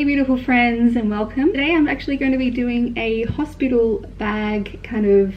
Hey beautiful friends, and welcome. Today I'm actually going to be doing a hospital bag kind of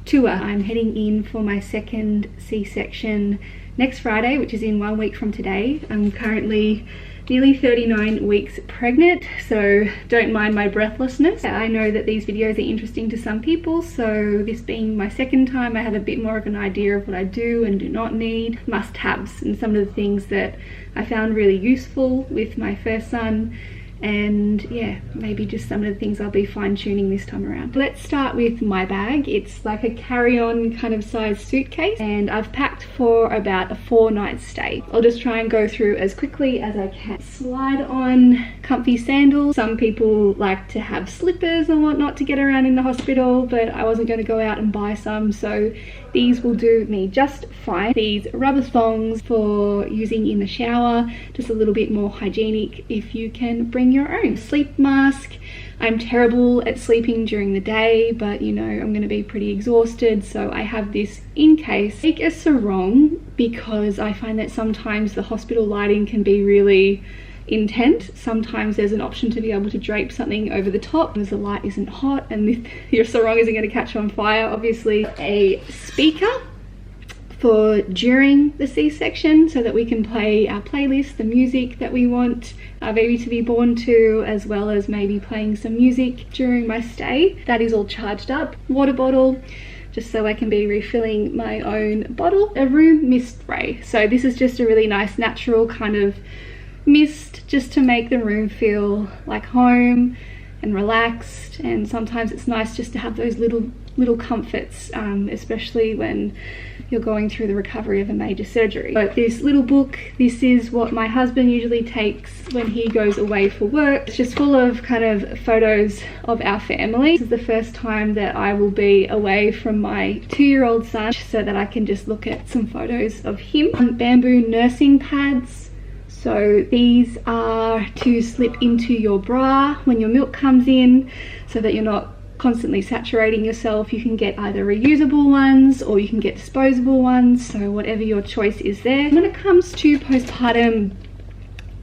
tour. I'm heading in for my second C-section next Friday, which is in 1 week from today. I'm currently nearly 39 weeks pregnant, so don't mind my breathlessness. I know that these videos are interesting to some people, so this being my second time, I have a bit more of an idea of what I do and do not need, must-haves, and some of the things that I found really useful with my first son. And yeah, maybe just some of the things I'll be fine-tuning this time around. Let's start with my bag. It's like a carry-on kind of size suitcase, and I've packed for about a 4-night stay. I'll just try and go through as quickly as I can. Slide on comfy sandals. Some people like to have slippers and whatnot to get around in the hospital, but I wasn't going to go out and buy some, so these will do me just fine. These rubber thongs for using in the shower, just a little bit more hygienic if you can bring your own. Sleep mask. I'm terrible at sleeping during the day, but you know, I'm going to be pretty exhausted, so I have this in case. Take a sarong because I find that sometimes the hospital lighting can be really intense. Sometimes there's an option to be able to drape something over the top because the light isn't hot and your sarong isn't going to catch on fire. Obviously a speaker for during the C-section so that we can play our playlist, the music that we want our baby to be born to, as well as maybe playing some music during my stay. That is all charged up. Water bottle, just so I can be refilling my own bottle. A room mist spray. So this is just a really nice natural kind of mist just to make the room feel like home and relaxed, and sometimes it's nice just to have those little comforts, especially when you're going through the recovery of a major surgery. But this little book, this is what my husband usually takes when he goes away for work. It's just full of kind of photos of our family. This is the first time that I will be away from my 2-year-old son, so that I can just look at some photos of him. Bamboo nursing pads. So these are to slip into your bra when your milk comes in, so that you're not constantly saturating yourself. You can get either reusable ones or you can get disposable ones, so whatever your choice is there. When it comes to postpartum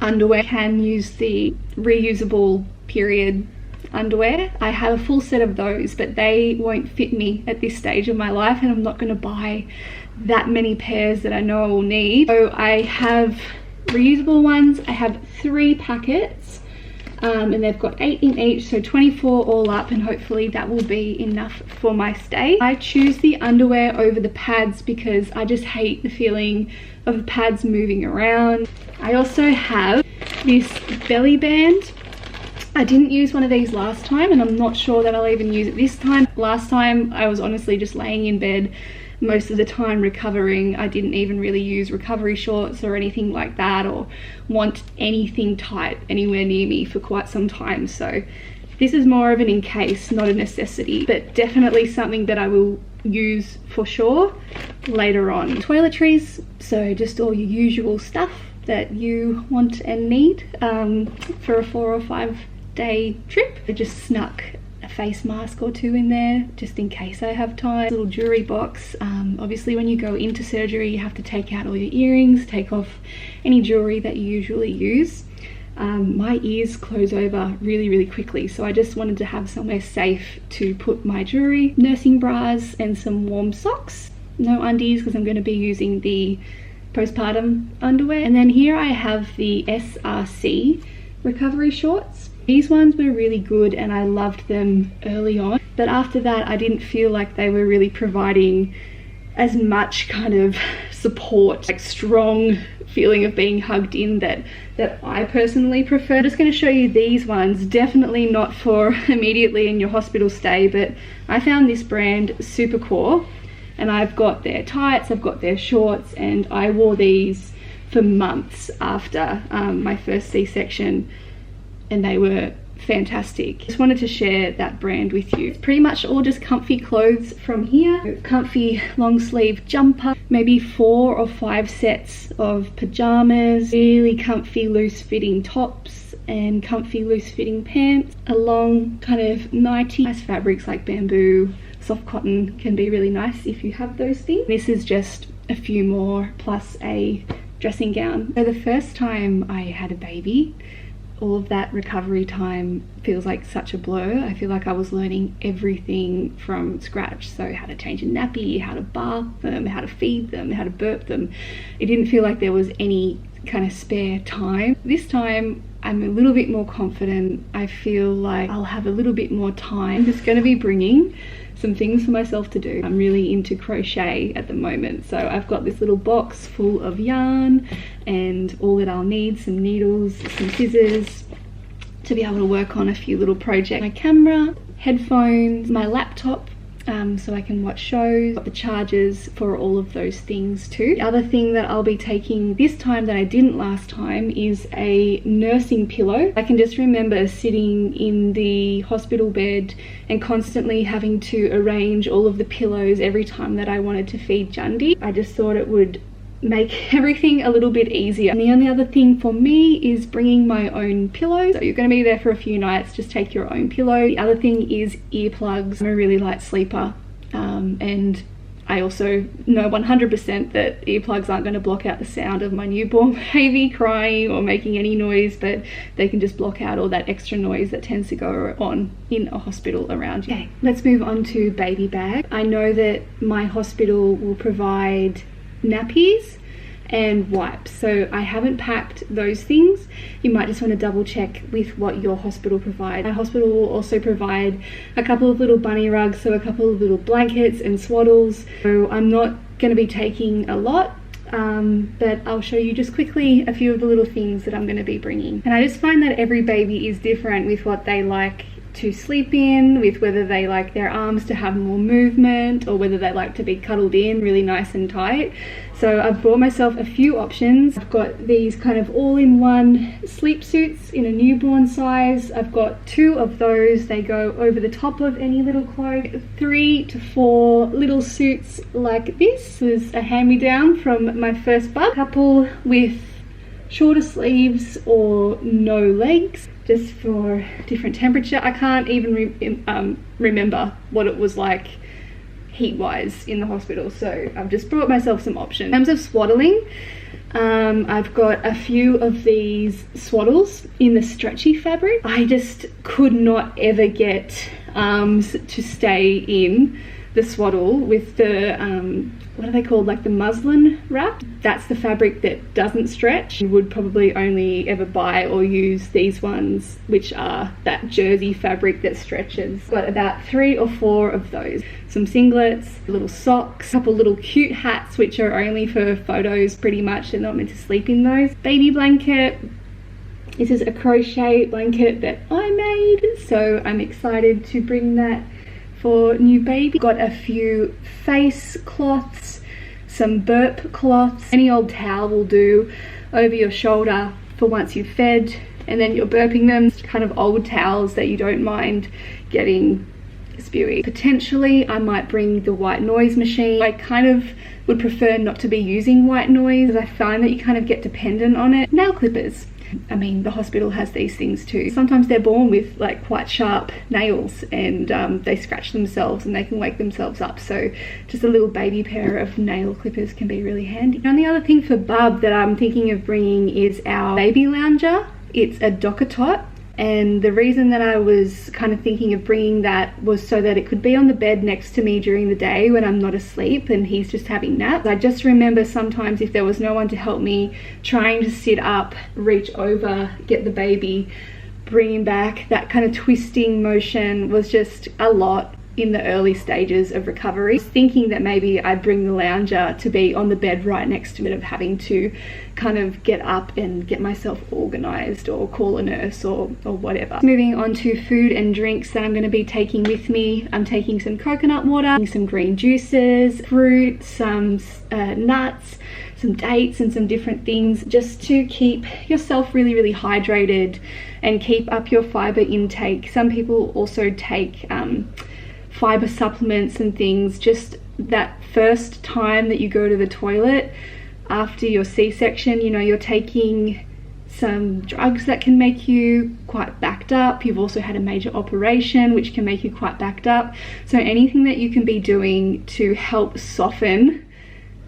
underwear, you can use the reusable period underwear. I have a full set of those, but they won't fit me at this stage of my life, and I'm not going to buy that many pairs that I know I will need. So I have reusable ones. I have 3 packets, and they've got 8 in each, so 24 all up, and hopefully that will be enough for my stay. I choose the underwear over the pads because I just hate the feeling of the pads moving around. I also have this belly band. I didn't use one of these last time, and I'm not sure that I'll even use it this time. Last time I was honestly just laying in bed most of the time recovering. I didn't even really use recovery shorts or anything like that, or want anything tight anywhere near me for quite some time. So this is more of an in case, not a necessity, but definitely something that I will use for sure later on. Toiletries, so just all your usual stuff that you want and need for a 4 or 5 day trip. I just snuck a face mask or 2 in there just in case I have time. Little jewelry box. Obviously when you go into surgery you have to take out all your earrings, take off any jewelry that you usually use. My ears close over really quickly, so I just wanted to have somewhere safe to put my jewelry. Nursing bras and some warm socks. No undies because I'm going to be using the postpartum underwear. And then here I have the SRC recovery shorts. These ones were really good and I loved them early on, but after that I didn't feel like they were really providing as much kind of support, like strong feeling of being hugged in that I personally prefer. I'm just going to show you these ones, definitely not for immediately in your hospital stay, but I found this brand super core, and I've got their tights, I've got their shorts, and I wore these for months after my first C-section, and they were fantastic. Just wanted to share that brand with you. It's pretty much all just comfy clothes from here. Comfy long sleeve jumper, maybe 4 or 5 sets of pajamas, really comfy loose fitting tops and comfy loose fitting pants, a long kind of nightie. Nice fabrics like bamboo, soft cotton can be really nice if you have those things. This is just a few more plus a dressing gown. So the first time I had a baby, all of that recovery time feels like such a blur. I feel like I was learning everything from scratch. So how to change a nappy, how to bath them, how to feed them, how to burp them. It didn't feel like there was any kind of spare time. This time I'm a little bit more confident. I feel like I'll have a little bit more time. I'm just going to be bringing some things for myself to do. I'm really into crochet at the moment, so I've got this little box full of yarn and all that I'll need, some needles, some scissors, to be able to work on a few little projects. My camera, headphones, my laptop, so I can watch shows, got the chargers for all of those things too. The other thing that I'll be taking this time that I didn't last time is a nursing pillow. I can just remember sitting in the hospital bed and constantly having to arrange all of the pillows every time that I wanted to feed Jundi. I just thought it would make everything a little bit easier. And the only other thing for me is bringing my own pillows. So you're going to be there for a few nights, just take your own pillow. The other thing is earplugs. I'm a really light sleeper, and I also know 100% that earplugs aren't going to block out the sound of my newborn baby crying or making any noise, but they can just block out all that extra noise that tends to go on in a hospital around you. Okay, let's move on to baby bag. I know that my hospital will provide nappies and wipes, so I haven't packed those things. You might just want to double check with what your hospital provides. My hospital will also provide a couple of little bunny rugs, so a couple of little blankets and swaddles. So I'm not going to be taking a lot, but I'll show you just quickly a few of the little things that I'm going to be bringing. And I just find that every baby is different with what they like to sleep in, with whether they like their arms to have more movement or whether they like to be cuddled in really nice and tight. So I've bought myself a few options. I've got these kind of all-in-one sleep suits in a newborn size. I've got 2 of those. They go over the top of any little cloak. 3 to 4 little suits like this. This is a hand-me-down from my first bub. A couple with shorter sleeves or no legs, just for different temperature. I can't even remember what it was like heat-wise in the hospital, so I've just brought myself some options. In terms of swaddling, I've got a few of these swaddles in the stretchy fabric. I just could not ever get arms to stay in the swaddle with the what are they called, like the muslin wrap. That's the fabric that doesn't stretch. You would probably only ever buy or use these ones, which are that jersey fabric that stretches. Got about 3 or 4 of those. Some singlets, little socks, a couple little cute hats, which are only for photos pretty much. They're not meant to sleep in those. Baby blanket. This is a crochet blanket that I made, so I'm excited to bring that for new baby. Got a few face cloths, some burp cloths. Any old towel will do over your shoulder for once you've fed and then you're burping them. It's kind of old towels that you don't mind getting spewy. Potentially I might bring the white noise machine. I kind of would prefer not to be using white noise, as I find that you kind of get dependent on it. Nail clippers. I mean, the hospital has these things too. Sometimes they're born with like quite sharp nails and they scratch themselves and they can wake themselves up. So just a little baby pair of nail clippers can be really handy. And the other thing for Bub that I'm thinking of bringing is our baby lounger. It's a docker tot. And the reason that I was kind of thinking of bringing that was so that it could be on the bed next to me during the day when I'm not asleep and he's just having naps. I just remember sometimes if there was no one to help me, trying to sit up, reach over, get the baby, bring him back, that kind of twisting motion was just a lot in the early stages of recovery. I was thinking that maybe I'd bring the lounger to be on the bed right next to it, of having to kind of get up and get myself organized or call a nurse or whatever. Moving on to food and drinks that I'm going to be taking with me. I'm taking some coconut water, some green juices, fruit, some nuts, some dates and some different things, just to keep yourself really, really hydrated and keep up your fiber intake. Some people also take fiber supplements and things. Just that first time that you go to the toilet after your C-section, you know, you're taking some drugs that can make you quite backed up. You've also had a major operation which can make you quite backed up. So anything that you can be doing to help soften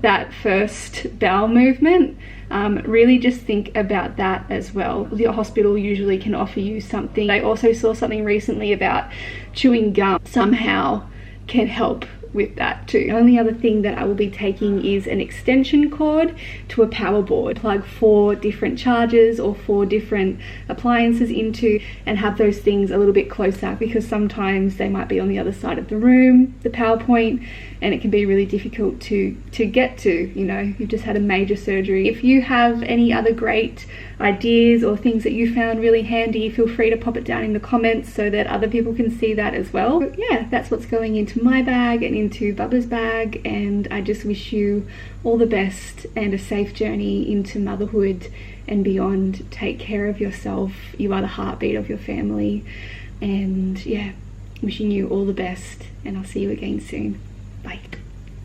that first bowel movement, really just think about that as well. Your hospital usually can offer you something. I also saw something recently about chewing gum somehow can help with that too. The only other thing that I will be taking is an extension cord to a power board. Plug 4 different chargers or 4 different appliances into, and have those things a little bit closer, because sometimes they might be on the other side of the room, the power point, and it can be really difficult to get to, you know, you've just had a major surgery. If you have any other great ideas or things that you found really handy, feel free to pop it down in the comments so that other people can see that as well. But yeah, that's what's going into my bag and into Bubba's bag, and I just wish you all the best and a safe journey into motherhood and beyond. Take care of yourself. You are the heartbeat of your family, and yeah, wishing you all the best, and I'll see you again soon. Bye.